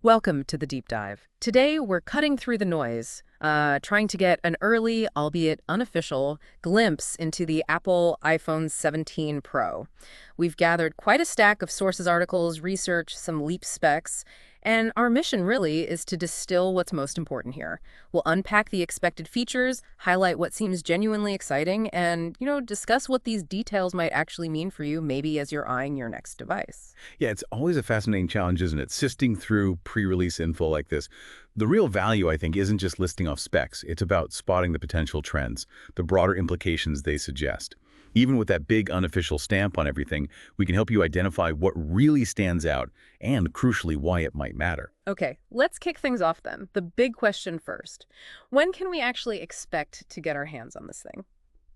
Welcome to the deep dive. Today, we're cutting through the noise, trying to get an early, albeit unofficial, glimpse into the Apple iPhone 17 Pro. We've gathered quite a stack of sources, articles, research, some leap specs, and our mission really is to distill what's most important here. We'll unpack the expected features, highlight what seems genuinely exciting, and, discuss what these details might actually mean for you, maybe as you're eyeing your next device. Yeah, it's always a fascinating challenge, isn't it? Sifting through pre-release info like this. The real value, I think, isn't just listing off specs. It's about spotting the potential trends, the broader implications they suggest. Even with that big unofficial stamp on everything, we can help you identify what really stands out and, crucially, why it might matter. Okay, let's kick things off then. The big question first. When can we actually expect to get our hands on this thing?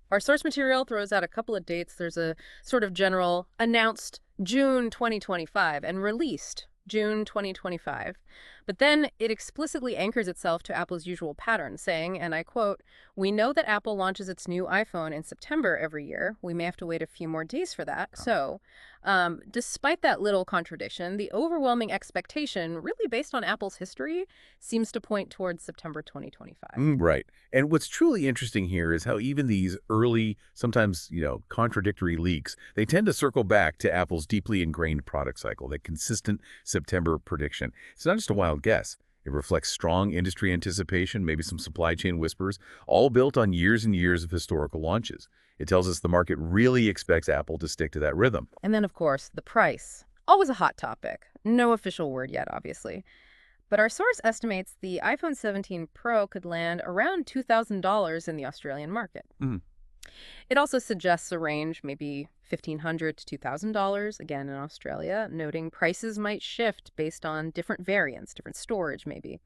Our source material throws out a couple of dates. There's a sort of general announced June 2025 and released June 2025. But then it explicitly anchors itself to Apple's usual pattern, saying, and I quote, "We know that Apple launches its new iPhone in September every year. We may have to wait a few more days for that." So, despite that little contradiction, the overwhelming expectation, really based on Apple's history, seems to point towards September 2025. Right. And what's truly interesting here is how even these early, sometimes, contradictory leaks, they tend to circle back to Apple's deeply ingrained product cycle, that consistent September prediction. It's not just a wild guess. It reflects strong industry anticipation, maybe some supply chain whispers, all built on years and years of historical launches. It tells us the market really expects Apple to stick to that rhythm. And then, of course, the price. Always a hot topic. No official word yet, obviously. But our source estimates the iPhone 17 Pro could land around $2,000 in the Australian market. Mhm. It also suggests a range, maybe $1,500 to $2,000, again in Australia, noting prices might shift based on different variants, different storage maybe.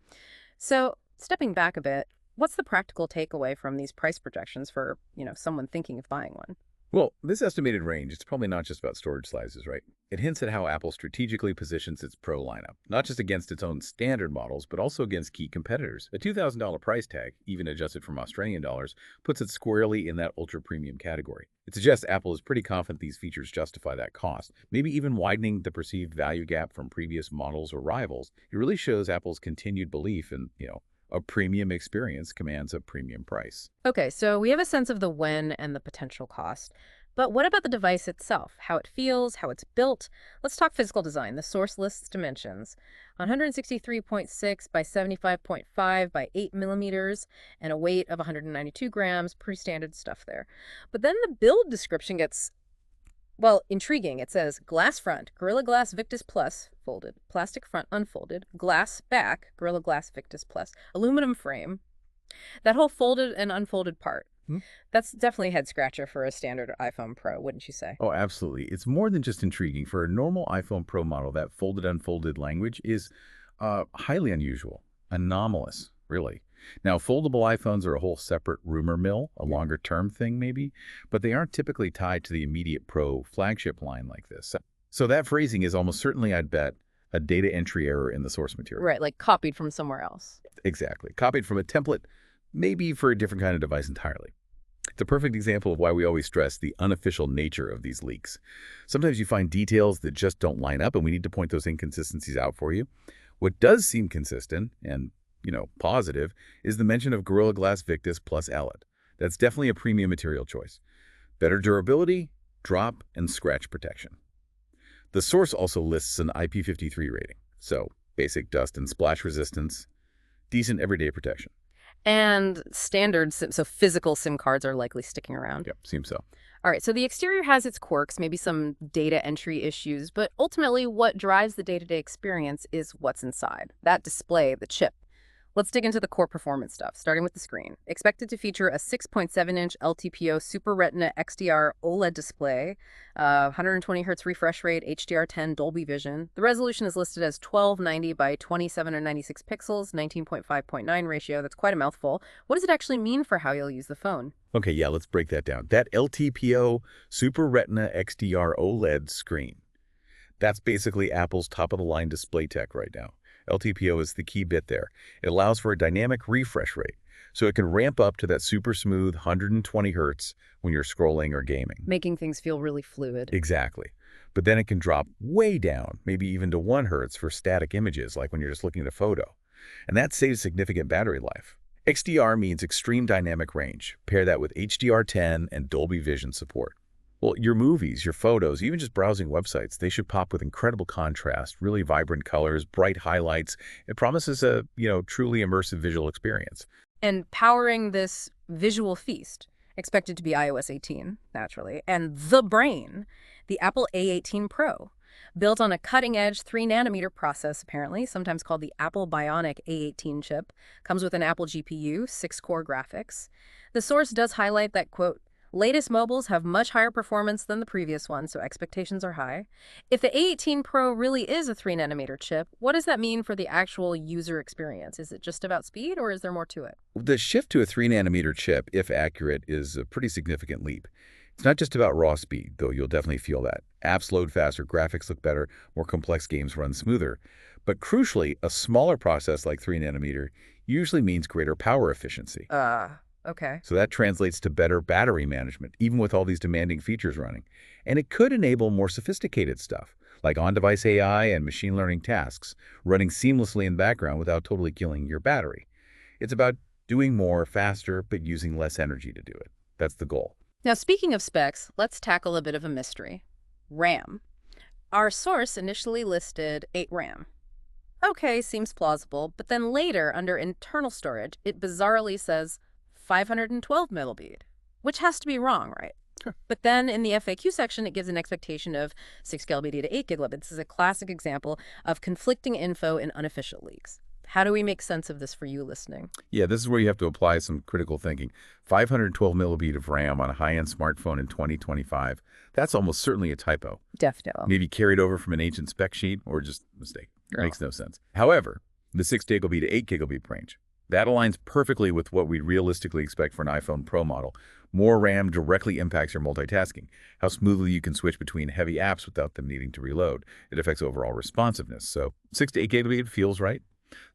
So, stepping back a bit, what's the practical takeaway from these price projections for, someone thinking of buying one? Well, this estimated range, it's probably not just about storage sizes, right? It hints at how Apple strategically positions its Pro lineup, not just against its own standard models, but also against key competitors. A $2,000 price tag, even adjusted from Australian dollars, puts it squarely in that ultra-premium category. It suggests Apple is pretty confident these features justify that cost, maybe even widening the perceived value gap from previous models or rivals. It really shows Apple's continued belief in, a premium experience commands a premium price. Okay, so we have a sense of the when and the potential cost. But what about the device itself? How it feels, how it's built? Let's talk physical design. The source lists dimensions: 163.6 by 75.5 by 8 millimeters, and a weight of 192 grams. Pretty standard stuff there. But then the build description gets, well, intriguing. It says glass front, Gorilla Glass Victus Plus, folded. Plastic front, unfolded. Glass back, Gorilla Glass Victus Plus. Aluminum frame. That whole folded and unfolded part. Hmm? That's definitely a head scratcher for a standard iPhone Pro, wouldn't you say? Oh, absolutely. It's more than just intriguing. For a normal iPhone Pro model, that folded-unfolded language is highly unusual, anomalous, really. Now, foldable iPhones are a whole separate rumor mill, a longer-term thing maybe, but they aren't typically tied to the immediate Pro flagship line like this. So that phrasing is almost certainly, I'd bet, a data entry error in the source material. Right, like copied from somewhere else. Exactly. Copied from a template, maybe for a different kind of device entirely. It's a perfect example of why we always stress the unofficial nature of these leaks. Sometimes you find details that just don't line up, and we need to point those inconsistencies out for you. What does seem consistent and, positive is the mention of Gorilla Glass Victus plus LED. That's definitely a premium material choice. Better durability, drop, and scratch protection. The source also lists an IP53 rating, so basic dust and splash resistance, decent everyday protection. And standard so physical SIM cards are likely sticking around. Yep, seems so. All right, so the exterior has its quirks, maybe some data entry issues, but ultimately what drives the day-to-day experience is what's inside. That display, the chip. Let's dig into the core performance stuff, starting with the screen. Expected to feature a 6.7-inch LTPO Super Retina XDR OLED display, 120 Hz refresh rate, HDR10 Dolby Vision. The resolution is listed as 1290 by 2796 pixels, 19.5.9 ratio. That's quite a mouthful. What does it actually mean for how you'll use the phone? Okay, yeah, let's break that down. That LTPO Super Retina XDR OLED screen, that's basically Apple's top-of-the-line display tech right now. LTPO is the key bit there. It allows for a dynamic refresh rate, so it can ramp up to that super smooth 120 Hz when you're scrolling or gaming. Making things feel really fluid. Exactly. but then it can drop way down, maybe even to 1 hertz for static images, like when you're just looking at a photo. And that saves significant battery life. XDR means extreme dynamic range. Pair that with HDR10 and Dolby Vision support. Well, your movies, your photos, even just browsing websites, they should pop with incredible contrast, really vibrant colors, bright highlights. It promises a, truly immersive visual experience. And powering this visual feast, expected to be iOS 18, naturally, and the brain, the Apple A18 Pro, built on a cutting-edge 3-nanometer process, apparently, sometimes called the Apple Bionic A18 chip, comes with an Apple GPU, 6-core graphics. The source does highlight that, quote, latest mobiles have much higher performance than the previous one, so expectations are high. If the A18 Pro really is a 3-nanometer chip, what does that mean for the actual user experience? Is it just about speed, or is there more to it? The shift to a 3-nanometer chip, if accurate, is a pretty significant leap. It's not just about raw speed, though you'll definitely feel that. Apps load faster, graphics look better, more complex games run smoother. But crucially, a smaller process like 3-nanometer usually means greater power efficiency. Okay. So that translates to better battery management, even with all these demanding features running. And it could enable more sophisticated stuff, like on-device AI and machine learning tasks, running seamlessly in the background without totally killing your battery. It's about doing more faster, but using less energy to do it. That's the goal. Now, speaking of specs, let's tackle a bit of a mystery. RAM. Our source initially listed 8 RAM. Okay, seems plausible, but then later, under internal storage, it bizarrely says 512 millibit, which has to be wrong, right? Sure. But then in the FAQ section, it gives an expectation of 6 gigabit to 8 gigabit. This is a classic example of conflicting info in unofficial leaks. How do we make sense of this for you listening? Yeah, this is where you have to apply some critical thinking. 512 millibit of RAM on a high-end smartphone in 2025, that's almost certainly a typo. Definitely. Maybe carried over from an ancient spec sheet or just a mistake. Oh. Makes no sense. However, the 6 gigabit to 8 gigabit range, that aligns perfectly with what we'd realistically expect for an iPhone Pro model. More RAM directly impacts your multitasking, how smoothly you can switch between heavy apps without them needing to reload. It affects overall responsiveness. So 6 to 8 gigabit feels right.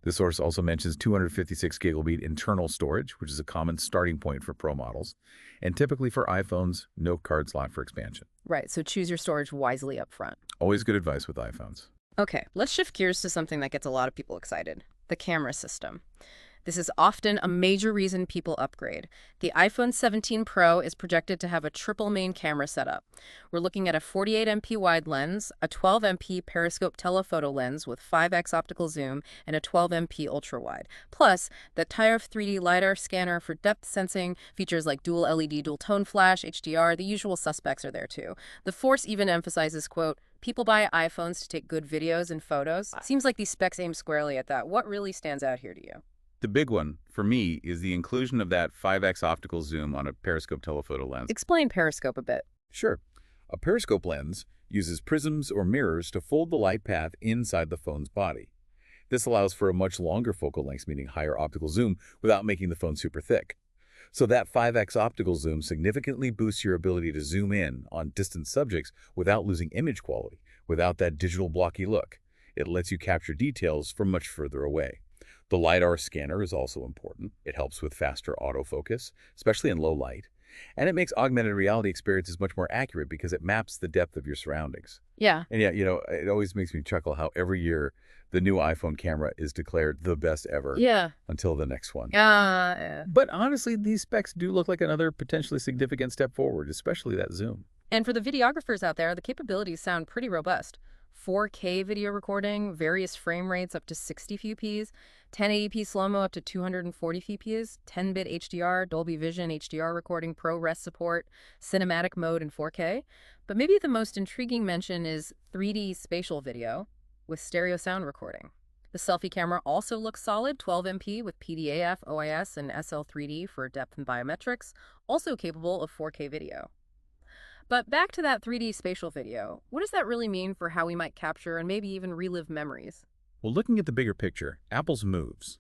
The source also mentions 256 gigabit internal storage, which is a common starting point for Pro models. And typically for iPhones, no card slot for expansion. Right, so choose your storage wisely up front. Always good advice with iPhones. Okay, let's shift gears to something that gets a lot of people excited, the camera system. This is often a major reason people upgrade. The iPhone 17 Pro is projected to have a triple main camera setup. We're looking at a 48MP wide lens, a 12MP periscope telephoto lens with 5x optical zoom, and a 12MP ultra-wide. Plus, the TIRF 3D LiDAR scanner for depth sensing, features like dual LED dual tone flash, HDR, the usual suspects are there too. The Force even emphasizes, quote, people buy iPhones to take good videos and photos. Seems like these specs aim squarely at that. What really stands out here to you? The big one, for me, is the inclusion of that 5x optical zoom on a periscope telephoto lens. Explain periscope a bit. Sure. A periscope lens uses prisms or mirrors to fold the light path inside the phone's body. This allows for a much longer focal length, meaning higher optical zoom, without making the phone super thick. So that 5x optical zoom significantly boosts your ability to zoom in on distant subjects without losing image quality, without that digital blocky look. It lets you capture details from much further away. The LiDAR scanner is also important. It helps with faster autofocus, especially in low light. And it makes augmented reality experiences much more accurate because it maps the depth of your surroundings. Yeah. And yeah, it always makes me chuckle how every year the new iPhone camera is declared the best ever. Yeah. Until the next one. Yeah. But honestly, these specs do look like another potentially significant step forward, especially that zoom. And for the videographers out there, the capabilities sound pretty robust. 4K video recording, various frame rates up to 60 fps, 1080p slow-mo up to 240 fps, 10-bit HDR, Dolby Vision HDR recording, ProRes support, cinematic mode in 4K. But maybe the most intriguing mention is 3D spatial video with stereo sound recording. The selfie camera also looks solid, 12MP with PDAF, OIS, and SL3D for depth and biometrics, also capable of 4K video. But back to that 3D spatial video, what does that really mean for how we might capture and maybe even relive memories? Well, looking at the bigger picture, Apple's moves.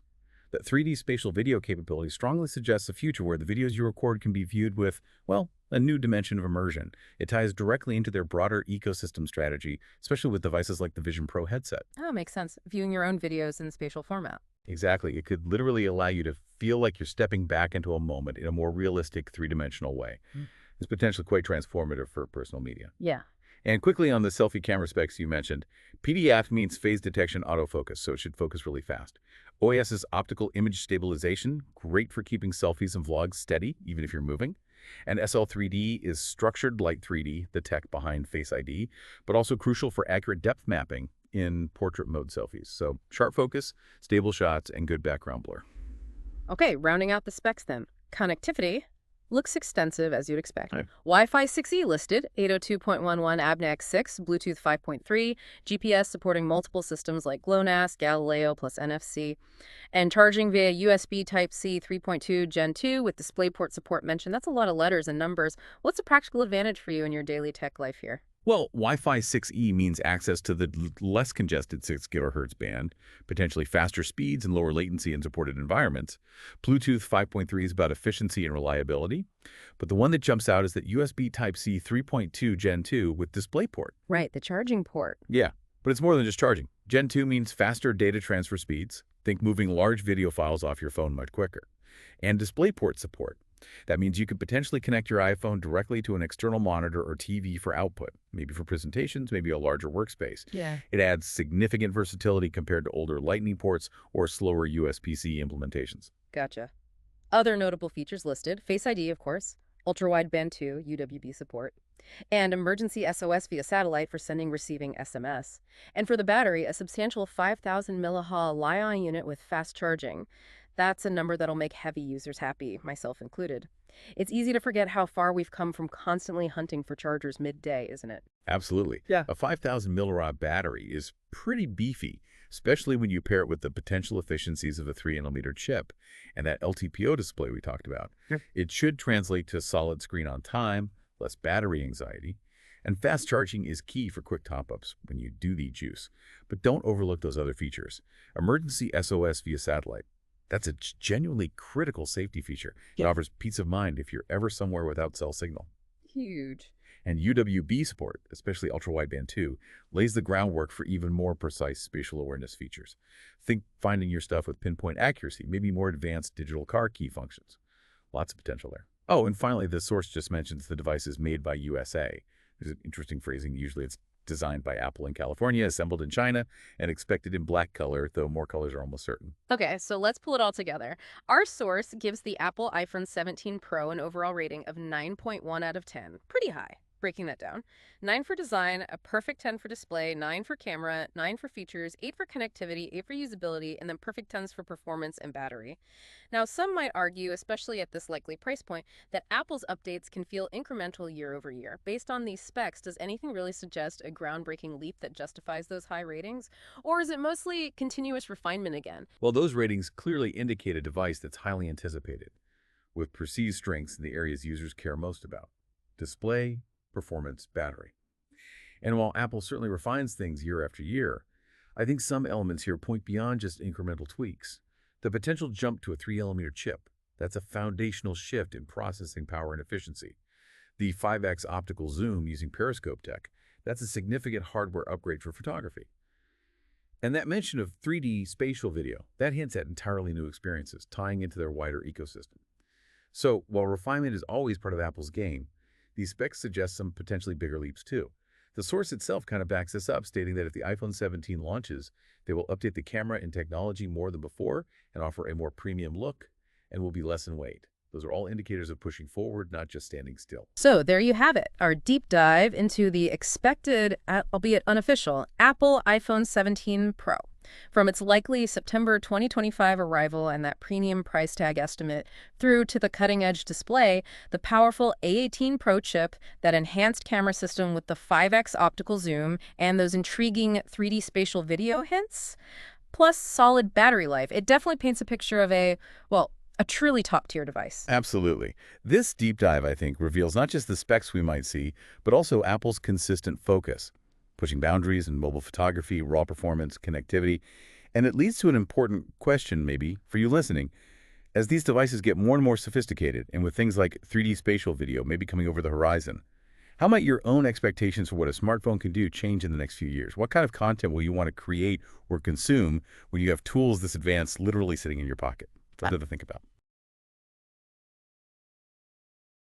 That 3D spatial video capability strongly suggests a future where the videos you record can be viewed with, well, a new dimension of immersion. It ties directly into their broader ecosystem strategy, especially with devices like the Vision Pro headset. Oh, makes sense. Viewing your own videos in spatial format. Exactly. It could literally allow you to feel like you're stepping back into a moment in a more realistic three-dimensional way. It's potentially quite transformative for personal media. Yeah. And quickly on the selfie camera specs you mentioned, PDAF means phase detection autofocus, so it should focus really fast. OIS is optical image stabilization, great for keeping selfies and vlogs steady, even if you're moving. And SL3D is structured light 3D, the tech behind Face ID, but also crucial for accurate depth mapping in portrait mode selfies. So sharp focus, stable shots, and good background blur. Okay, rounding out the specs then. Connectivity looks extensive, as you'd expect. Right. Wi-Fi 6E listed, 802.11 ABNX6, Bluetooth 5.3, GPS supporting multiple systems like GLONASS, Galileo plus NFC, and charging via USB Type-C 3.2 Gen 2 with DisplayPort support mentioned. That's a lot of letters and numbers. What's a practical advantage for you in your daily tech life here? Well, Wi-Fi 6E means access to the less congested 6 gigahertz band, potentially faster speeds and lower latency in supported environments. Bluetooth 5.3 is about efficiency and reliability. But the one that jumps out is that USB Type-C 3.2 Gen 2 with DisplayPort. Right, the charging port. Yeah, but it's more than just charging. Gen 2 means faster data transfer speeds. Think moving large video files off your phone much quicker. And DisplayPort support. That means you could potentially connect your iPhone directly to an external monitor or TV for output, maybe for presentations, maybe a larger workspace. Yeah. It adds significant versatility compared to older Lightning ports or slower USB-C implementations. Gotcha. Other notable features listed, Face ID, of course, ultra-wideband 2, UWB support, and emergency SOS via satellite for sending receiving SMS. And for the battery, a substantial 5,000 milliha Li-ion unit with fast charging. That's a number that'll make heavy users happy, myself included. It's easy to forget how far we've come from constantly hunting for chargers midday, isn't it? Absolutely. Yeah. A 5,000 milliamp battery is pretty beefy, especially when you pair it with the potential efficiencies of a 3nm chip and that LTPO display we talked about. Yeah. It should translate to solid screen on time, less battery anxiety, and fast charging is key for quick top-ups when you do need juice. But don't overlook those other features. Emergency SOS via satellite. That's a genuinely critical safety feature. It offers peace of mind if you're ever somewhere without cell signal. Huge. And UWB support, especially ultra-wideband 2, lays the groundwork for even more precise spatial awareness features. Think finding your stuff with pinpoint accuracy, maybe more advanced digital car key functions. Lots of potential there. Oh, and finally, the source just mentions the device is made by USA. There's an interesting phrasing. Usually it's designed by Apple in California, assembled in China, and expected in black color, though more colors are almost certain. Okay, so let's pull it all together. Our source gives the Apple iPhone 17 Pro an overall rating of 9.1 out of 10. Pretty high. Breaking that down. 9 for design, a perfect 10 for display, 9 for camera, 9 for features, 8 for connectivity, 8 for usability, and then perfect 10s for performance and battery. Now, some might argue, especially at this likely price point, that Apple's updates can feel incremental year over year. Based on these specs, does anything really suggest a groundbreaking leap that justifies those high ratings? Or is it mostly continuous refinement again? Well, those ratings clearly indicate a device that's highly anticipated, with perceived strengths in the areas users care most about: display, performance, battery. And while Apple certainly refines things year after year, I think some elements here point beyond just incremental tweaks. The potential jump to a 3nm chip, that's a foundational shift in processing power and efficiency. The 5x optical zoom using periscope tech, that's a significant hardware upgrade for photography. And that mention of 3D spatial video, that hints at entirely new experiences, tying into their wider ecosystem. So while refinement is always part of Apple's game, these specs suggest some potentially bigger leaps too. The source itself kind of backs this up, stating that if the iPhone 17 launches, they will update the camera and technology more than before and offer a more premium look and will be less in weight. Those are all indicators of pushing forward, not just standing still. So there you have it, our deep dive into the expected, albeit unofficial, Apple iPhone 17 Pro. From its likely September 2025 arrival and that premium price tag estimate through to the cutting-edge display, the powerful A18 Pro chip, that enhanced camera system with the 5x optical zoom, and those intriguing 3D spatial video hints, plus solid battery life. It definitely paints a picture of a truly top-tier device. Absolutely. This deep dive, I think, reveals not just the specs we might see, but also Apple's consistent focus, pushing boundaries in mobile photography, raw performance, connectivity, and it leads to an important question, maybe, for you listening. As these devices get more and more sophisticated, and with things like 3D spatial video maybe coming over the horizon, how might your own expectations for what a smartphone can do change in the next few years? What kind of content will you want to create or consume when you have tools this advanced literally sitting in your pocket? Something to think about.